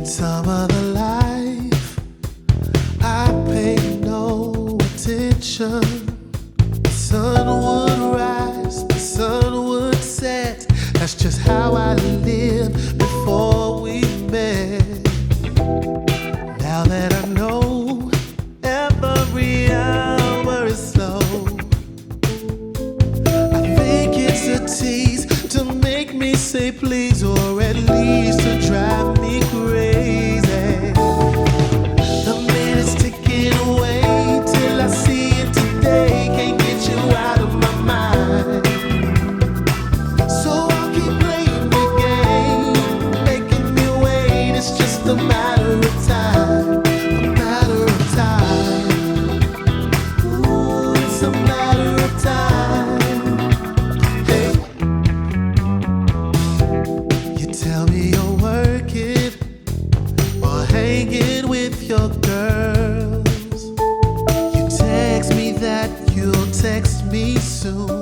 In some other life, I paid no attention. The sun would rise, the sun would set. That's just how I lived before we met. Now that I know every hour is slow, I think it's a tease to make me say please, or at least to drive me crazy. The minutes ticking away till I see it today. Can't get you out of my mind. So I'll keep playing the game, making me wait. It's just a matter of time, a matter of time. Ooh, it's a matter of time. Hey, you tell me you're working or hanging with your girls. You text me that you'll text me soon.